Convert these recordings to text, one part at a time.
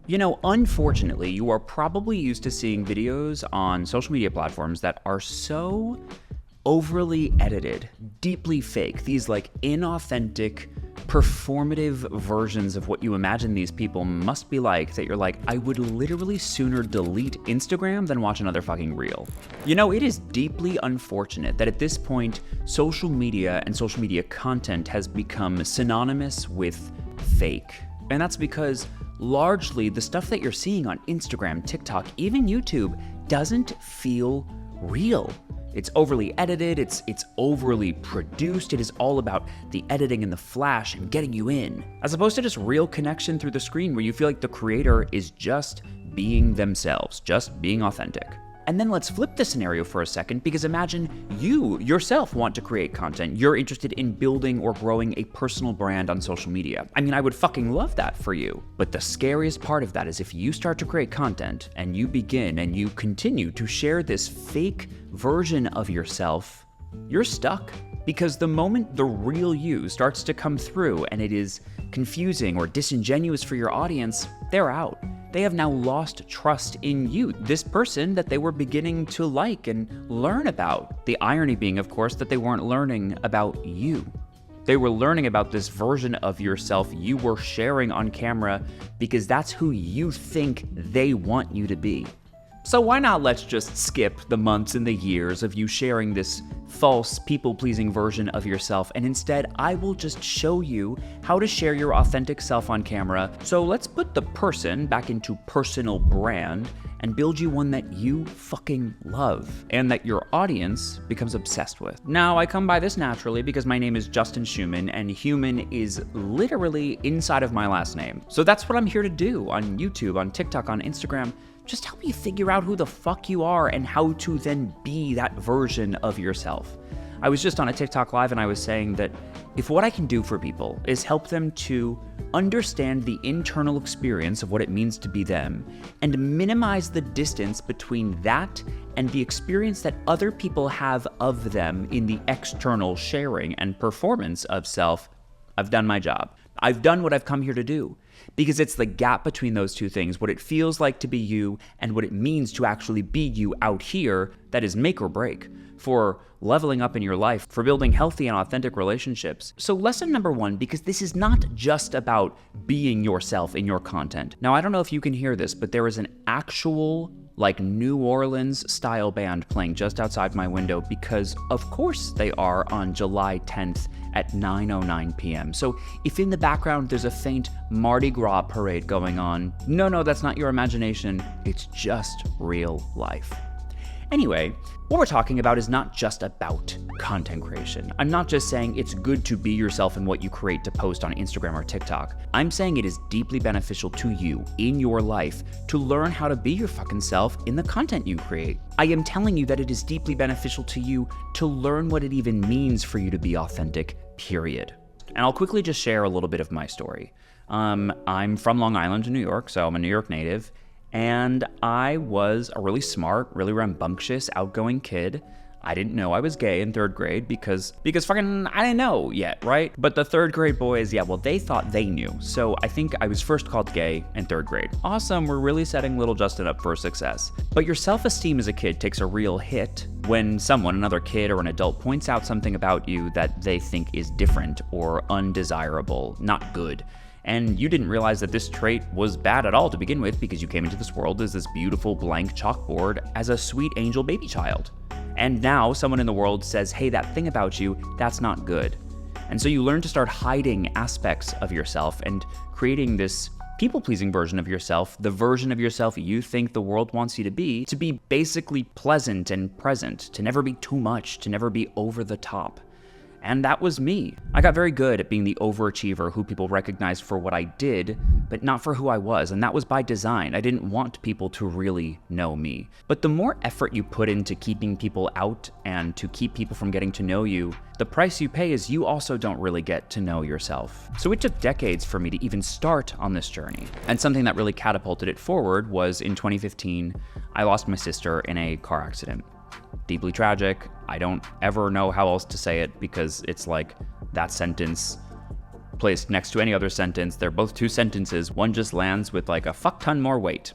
You know, unfortunately, you are probably used to seeing videos on social media platforms that are so overly edited, deeply fake, these like inauthentic, performative versions of what you imagine these people must be like that you're like, I would literally sooner delete Instagram than watch another fucking reel. You know, it is deeply unfortunate that at this point, social media and social media content has become synonymous with fake. And that's because largely the stuff that you're seeing on Instagram, TikTok, even YouTube doesn't feel real. It's overly edited, it's overly produced, it is all about the editing and the flash and getting you in, as opposed to just real connection through the screen where you feel like the creator is just being themselves, just being authentic. And then let's flip the scenario for a second, because imagine you yourself want to create content. You're interested in building or growing a personal brand on social media. I mean, I would fucking love that for you. But the scariest part of that is if you start to create content and you begin and you continue to share this fake version of yourself, you're stuck. Because the moment the real you starts to come through and it is confusing or disingenuous for your audience, they're out. They have now lost trust in you, this person that they were beginning to like and learn about. The irony being, of course, that they weren't learning about you. They were learning about this version of yourself you were sharing on camera because that's who you think they want you to be. So why not let's just skip the months and the years of you sharing this false, people-pleasing version of yourself, and instead I will just show you how to share your authentic self on camera. So let's put the person back into personal brand and build you one that you fucking love and that your audience becomes obsessed with. Now, I come by this naturally because my name is Justin Schumann and human is literally inside of my last name. So that's what I'm here to do on YouTube, on TikTok, on Instagram. Just help you figure out who the fuck you are and how to then be that version of yourself. I was just on a TikTok live and I was saying that if what I can do for people is help them to understand the internal experience of what it means to be them and minimize the distance between that and the experience that other people have of them in the external sharing and performance of self, I've done my job. I've done what I've come here to do. Because it's the gap between those two things, what it feels like to be you and what it means to actually be you out here, that is make or break for leveling up in your life, for building healthy and authentic relationships. So lesson number one, because this is not just about being yourself in your content. Now, I don't know if you can hear this, but there is an actual like New Orleans style band playing just outside my window because of course they are on July 10th at 9:09 p.m. So if in the background there's a faint Mardi Gras parade going on, no, that's not your imagination. It's just real life. Anyway, what we're talking about is not just about content creation. I'm not just saying it's good to be yourself in what you create to post on Instagram or TikTok. I'm saying it is deeply beneficial to you in your life to learn how to be your fucking self in the content you create. I am telling you that it is deeply beneficial to you to learn what it even means for you to be authentic, period. And I'll quickly just share a little bit of my story. I'm from Long Island, New York, so I'm a New York native. And I was a really smart, really rambunctious, outgoing kid. I didn't know I was gay in third grade because fucking I didn't know yet, right? But the third grade boys, yeah, well, they thought they knew. So I think I was first called gay in third grade. Awesome, we're really setting little Justin up for success. But your self-esteem as a kid takes a real hit when someone, another kid or an adult, points out something about you that they think is different or undesirable, not good. And you didn't realize that this trait was bad at all to begin with because you came into this world as this beautiful blank chalkboard as a sweet angel baby child. And now someone in the world says, hey, that thing about you, that's not good. And so you learn to start hiding aspects of yourself and creating this people-pleasing version of yourself, the version of yourself you think the world wants you to be basically pleasant and present, to never be too much, to never be over the top. And that was me. I got very good at being the overachiever who people recognized for what I did, but not for who I was, and that was by design. I didn't want people to really know me. But the more effort you put into keeping people out and to keep people from getting to know you, the price you pay is you also don't really get to know yourself. So it took decades for me to even start on this journey. And something that really catapulted it forward was in 2015, I lost my sister in a car accident. Deeply tragic. I don't ever know how else to say it because it's like that sentence placed next to any other sentence. They're both two sentences. One just lands with like a fuck ton more weight.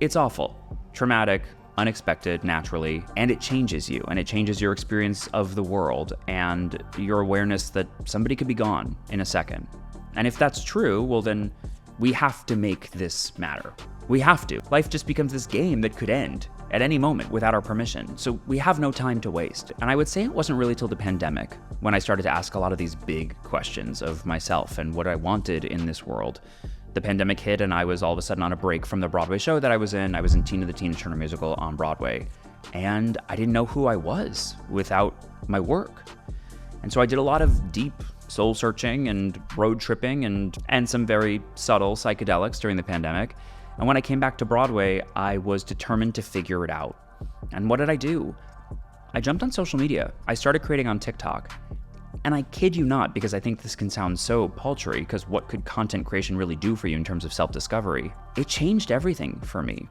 It's awful, traumatic, unexpected, naturally, and it changes you, and it changes your experience of the world and your awareness that somebody could be gone in a second. And if that's true, well then we have to make this matter. We have to. Life just becomes this game that could end at any moment without our permission. So we have no time to waste. And I would say it wasn't really till the pandemic when I started to ask a lot of these big questions of myself and what I wanted in this world. The pandemic hit and I was all of a sudden on a break from the Broadway show that I was in. I was in Tina the Tina Turner musical on Broadway. And I didn't know who I was without my work. And so I did a lot of deep soul searching and road tripping and some very subtle psychedelics during the pandemic. And when I came back to Broadway, I was determined to figure it out. And what did I do? I jumped on social media. I started creating on TikTok. And I kid you not, because I think this can sound so paltry, because what could content creation really do for you in terms of self-discovery? It changed everything for me.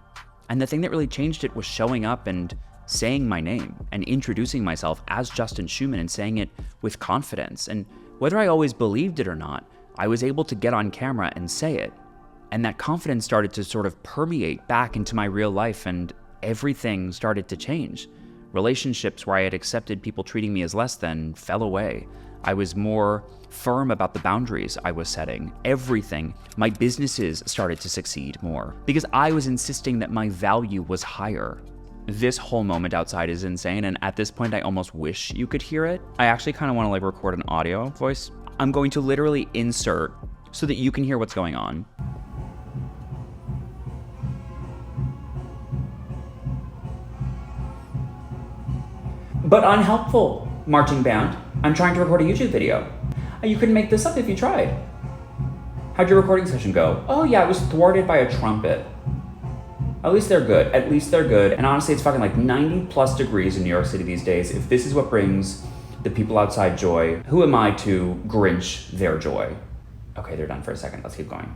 And the thing that really changed it was showing up and saying my name and introducing myself as Justin Schumann and saying it with confidence. And whether I always believed it or not, I was able to get on camera and say it. And that confidence started to sort of permeate back into my real life, and everything started to change. Relationships where I had accepted people treating me as less than fell away. I was more firm about the boundaries I was setting. Everything. My businesses started to succeed more because I was insisting that my value was higher. This whole moment outside is insane, and at this point I almost wish you could hear it. I actually kind of want to like record an audio voice. I'm going to literally insert so that you can hear what's going on. But unhelpful, marching band. I'm trying to record a YouTube video. You couldn't make this up if you tried. How'd your recording session go? Oh yeah, it was thwarted by a trumpet. At least they're good. At least they're good. And honestly, it's fucking like 90 plus degrees in New York City these days. If this is what brings the people outside joy, who am I to Grinch their joy? Okay, they're done for a second. Let's keep going.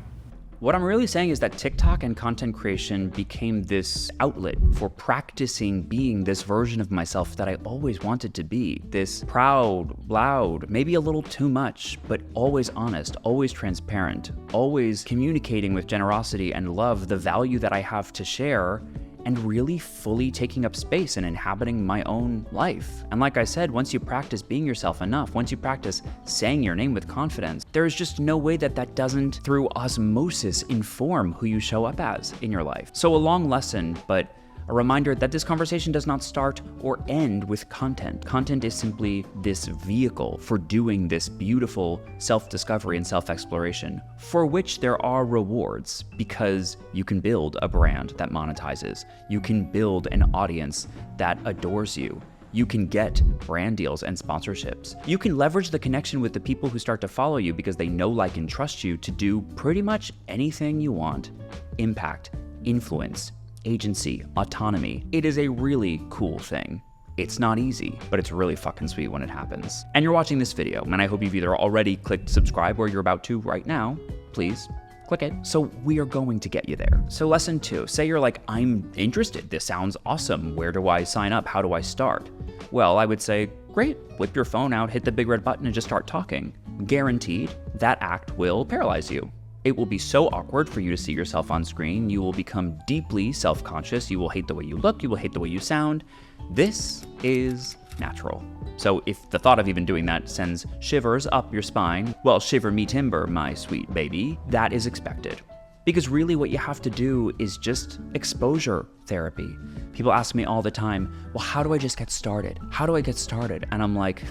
What I'm really saying is that TikTok and content creation became this outlet for practicing being this version of myself that I always wanted to be. This proud, loud, maybe a little too much, but always honest, always transparent, always communicating with generosity and love the value that I have to share, and really fully taking up space and inhabiting my own life. And like I said, once you practice being yourself enough, once you practice saying your name with confidence, there's just no way that that doesn't, through osmosis, inform who you show up as in your life. So a long lesson, but a reminder that this conversation does not start or end with content. Content is simply this vehicle for doing this beautiful self-discovery and self-exploration, for which there are rewards, because you can build a brand that monetizes. You can build an audience that adores you. You can get brand deals and sponsorships. You can leverage the connection with the people who start to follow you because they know, like, and trust you to do pretty much anything you want. Impact, influence, agency, autonomy. It is a really cool thing. It's not easy, but it's really fucking sweet when it happens. And you're watching this video, and I hope you've either already clicked subscribe or you're about to right now. Please click it. So we are going to get you there. So lesson 2, say you're like, I'm interested. This sounds awesome. Where do I sign up? How do I start? Well, I would say, great, whip your phone out, hit the big red button and just start talking. Guaranteed, that act will paralyze you. It will be so awkward for you to see yourself on screen. You will become deeply self-conscious. You will hate the way you look. You will hate the way you sound. This is natural. So if the thought of even doing that sends shivers up your spine, well, shiver me timber, my sweet baby, that is expected. Because really what you have to do is just exposure therapy. People ask me all the time, well, how do I just get started? How do I get started? And I'm like,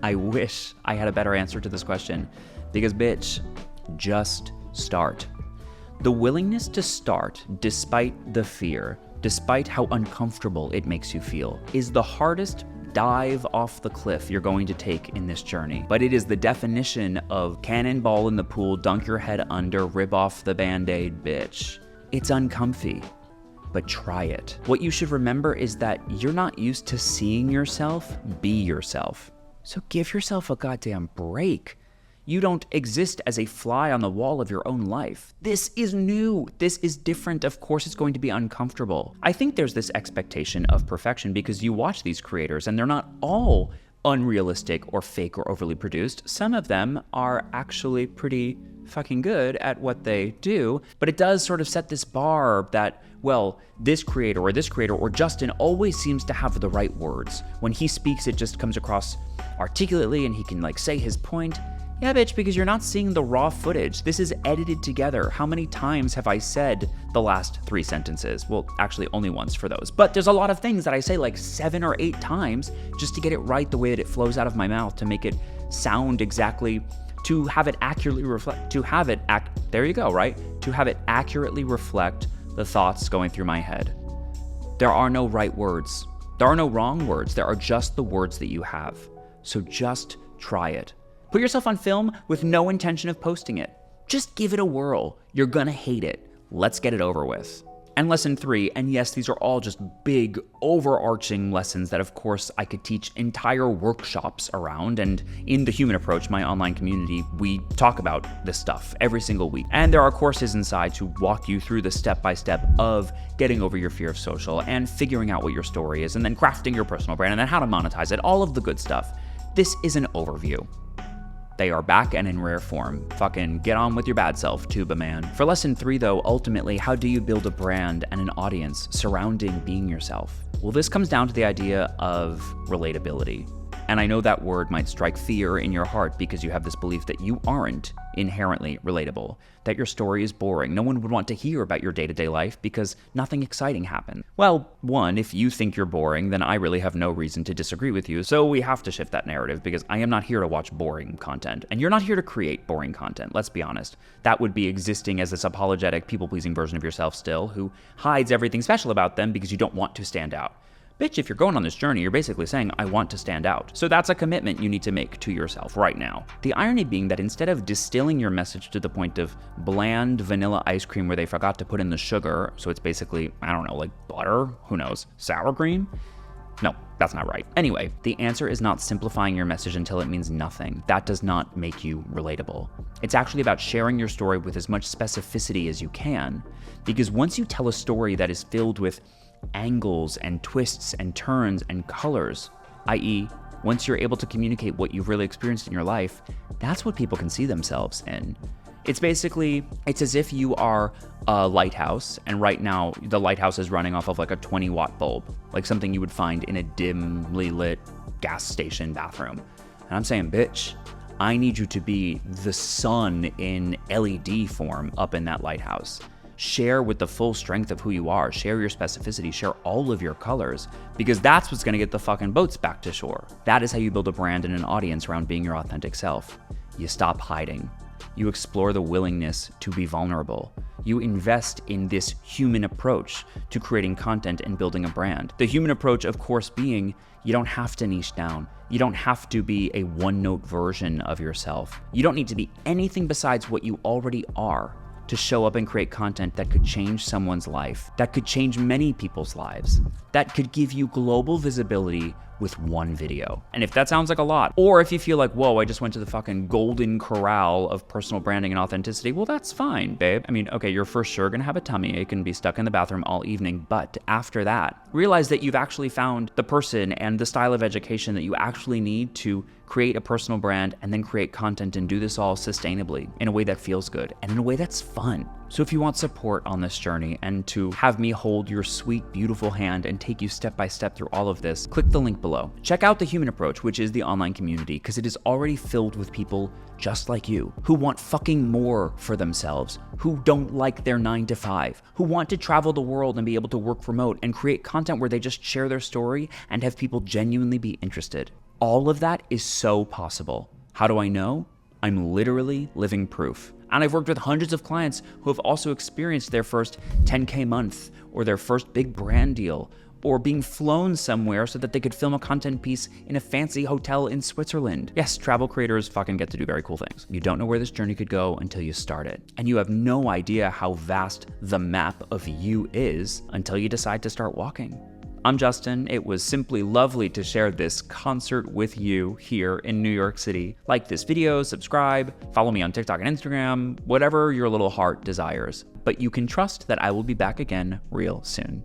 I wish I had a better answer to this question. Because bitch, just start. The willingness to start, despite the fear, despite how uncomfortable it makes you feel, is the hardest dive off the cliff you're going to take in this journey. But it is the definition of cannonball in the pool, dunk your head under, rip off the band-aid, bitch. It's uncomfy, but try it. What you should remember is that you're not used to seeing yourself be yourself. So give yourself a goddamn break. You don't exist as a fly on the wall of your own life. This is new. This is different. Of course, it's going to be uncomfortable. I think there's this expectation of perfection because you watch these creators and they're not all unrealistic or fake or overly produced. Some of them are actually pretty fucking good at what they do, but it does sort of set this bar that, well, this creator or Justin always seems to have the right words. When he speaks, it just comes across articulately and he can like say his point. Yeah, bitch, because you're not seeing the raw footage. This is edited together. How many times have I said the last 3 sentences? Well, actually only once for those. But there's a lot of things that I say like 7 or 8 times just to get it right the way that it flows out of my mouth, to make it sound exactly, to have it accurately reflect, to have it accurately reflect the thoughts going through my head. There are no right words. There are no wrong words. There are just the words that you have. So just try it. Put yourself on film with no intention of posting it. Just give it a whirl. You're gonna hate it. Let's get it over with. And lesson 3, and yes, these are all just big, overarching lessons that, of course, I could teach entire workshops around. And in the Human Approach, my online community, we talk about this stuff every single week. And there are courses inside to walk you through the step-by-step of getting over your fear of social and figuring out what your story is, and then crafting your personal brand, and then how to monetize it, all of the good stuff. This is an overview. They are back and in rare form. Fucking get on with your bad self, Tuba man. For lesson 3 though, ultimately, how do you build a brand and an audience surrounding being yourself? Well, this comes down to the idea of relatability. And I know that word might strike fear in your heart because you have this belief that you aren't inherently relatable, that your story is boring. No one would want to hear about your day-to-day life because nothing exciting happened. Well, one, if you think you're boring, then I really have no reason to disagree with you, so we have to shift that narrative because I am not here to watch boring content. And you're not here to create boring content, let's be honest. That would be existing as this apologetic, people-pleasing version of yourself still, who hides everything special about them because you don't want to stand out. Bitch, if you're going on this journey, you're basically saying, I want to stand out. So that's a commitment you need to make to yourself right now. The irony being that instead of distilling your message to the point of bland vanilla ice cream where they forgot to put in the sugar, so it's basically, I don't know, like butter, who knows, sour cream? No, that's not right. Anyway, the answer is not simplifying your message until it means nothing. That does not make you relatable. It's actually about sharing your story with as much specificity as you can, because once you tell a story that is filled with angles and twists and turns and colors, i.e., once you're able to communicate what you've really experienced in your life, that's what people can see themselves in. It's as if you are a lighthouse, and right now the lighthouse is running off of like a 20-watt bulb, like something you would find in a dimly lit gas station bathroom. And I'm saying, bitch, I need you to be the sun in LED form up in that lighthouse. Share with the full strength of who you are. Share your specificity. Share all of your colors, because that's what's going to get the fucking boats back to shore. That is how you build a brand and an audience around being your authentic self. You stop hiding. You explore the willingness to be vulnerable. You invest in this human approach to creating content and building a brand. The human approach, of course, being you don't have to niche down. You don't have to be a one-note version of yourself. You don't need to be anything besides what you already are to show up and create content that could change someone's life, that could change many people's lives, that could give you global visibility with one video. And if that sounds like a lot, or if you feel like, whoa, I just went to the fucking golden corral of personal branding and authenticity, well, that's fine, babe. I mean, okay, you're for sure gonna have a tummy ache and be stuck in the bathroom all evening, but after that, realize that you've actually found the person and the style of education that you actually need to create a personal brand and then create content and do this all sustainably in a way that feels good and in a way that's fun. So if you want support on this journey and to have me hold your sweet, beautiful hand and take you step by step through all of this, click the link below. Check out the Human Approach, which is the online community, because it is already filled with people just like you, who want fucking more for themselves, who don't like their 9-to-5, who want to travel the world and be able to work remote and create content where they just share their story and have people genuinely be interested. All of that is so possible. How do I know? I'm literally living proof. And I've worked with hundreds of clients who have also experienced their first 10K month or their first big brand deal or being flown somewhere so that they could film a content piece in a fancy hotel in Switzerland. Yes, travel creators fucking get to do very cool things. You don't know where this journey could go until you start it. And you have no idea how vast the map of you is until you decide to start walking. I'm Justin. It was simply lovely to share this concert with you here in New York City. Like this video, subscribe, follow me on TikTok and Instagram, whatever your little heart desires. But you can trust that I will be back again real soon.